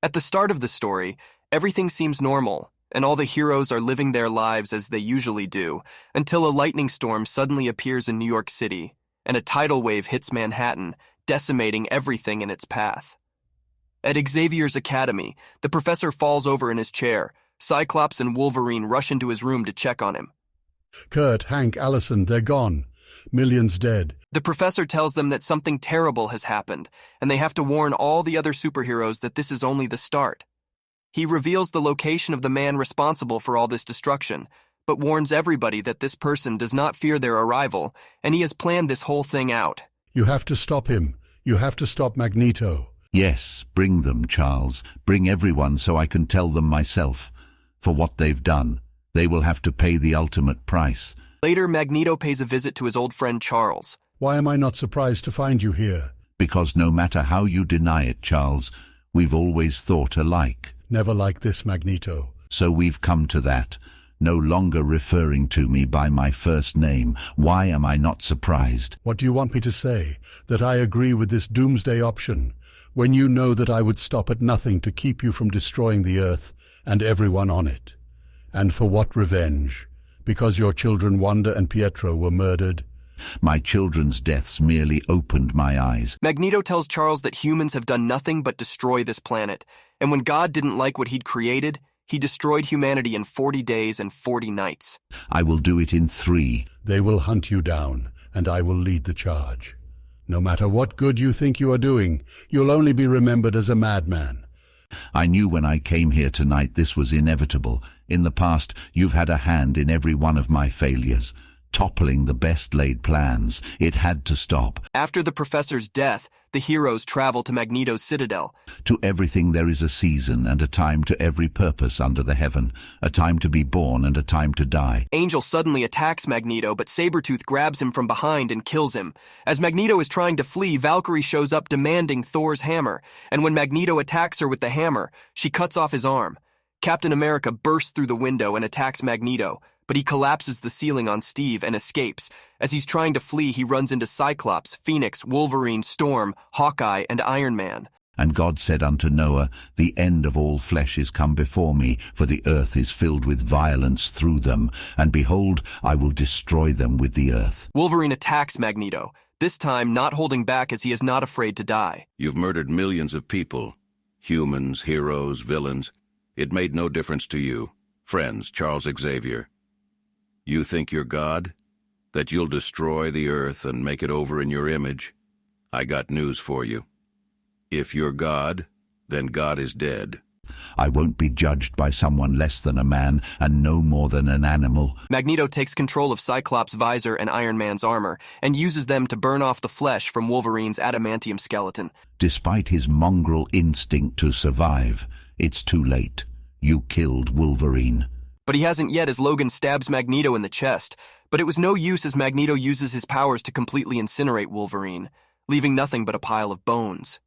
At the start of the story, everything seems normal, and all the heroes are living their lives as they usually do, until a lightning storm suddenly appears in New York City, and a tidal wave hits Manhattan, decimating everything in its path. At Xavier's academy, the professor falls over in his chair. Cyclops and Wolverine rush into his room to check on him. Kurt, Hank, Allison, they're gone. Millions dead. The professor tells them that something terrible has happened, and they have to warn all the other superheroes that this is only the start. He reveals the location of the man responsible for all this destruction, but warns everybody that this person does not fear their arrival, and he has planned this whole thing out. You have to stop him. You have to stop Magneto. Yes, bring them, Charles. Bring everyone so I can tell them myself. For what they've done, they will have to pay the ultimate price. Later, Magneto pays a visit to his old friend Charles. Why am I not surprised to find you here? Because no matter how you deny it, Charles, we've always thought alike. Never like this, Magneto. So we've come to that, no longer referring to me by my first name. Why am I not surprised? What do you want me to say? That I agree with this doomsday option, when you know that I would stop at nothing to keep you from destroying the Earth and everyone on it? And for what revenge? Because your children Wanda and Pietro were murdered? My children's deaths merely opened my eyes. Magneto tells Charles that humans have done nothing but destroy this planet, and when God didn't like what he'd created, he destroyed humanity in 40 days and 40 nights. I will do it in 3. They will hunt you down, and I will lead the charge. No matter what good you think you are doing, you'll only be remembered as a madman. I knew when I came here tonight this was inevitable. In the past, you've had a hand in every one of my failures, toppling the best-laid plans. It had to stop. After the professor's death, the heroes travel to Magneto's citadel. To everything there is a season and a time to every purpose under the heaven, a time to be born and a time to die. Angel suddenly attacks Magneto, but Sabretooth grabs him from behind and kills him. As Magneto is trying to flee, Valkyrie shows up demanding Thor's hammer, and when Magneto attacks her with the hammer, she cuts off his arm. Captain America bursts through the window and attacks Magneto, but he collapses the ceiling on Steve and escapes. As he's trying to flee, he runs into Cyclops, Phoenix, Wolverine, Storm, Hawkeye, and Iron Man. And God said unto Noah, The end of all flesh is come before me, for the earth is filled with violence through them, and behold, I will destroy them with the earth. Wolverine attacks Magneto, this time not holding back as he is not afraid to die. You've murdered millions of people, humans, heroes, villains. It made no difference to you. Friends, Charles Xavier. You think you're God? That you'll destroy the earth and make it over in your image? I got news for you. If you're God, then God is dead. I won't be judged by someone less than a man and no more than an animal. Magneto takes control of Cyclops' visor and Iron Man's armor and uses them to burn off the flesh from Wolverine's adamantium skeleton. Despite his mongrel instinct to survive, it's too late. You killed Wolverine. But he hasn't yet as Logan stabs Magneto in the chest, but it was no use as Magneto uses his powers to completely incinerate Wolverine, leaving nothing but a pile of bones.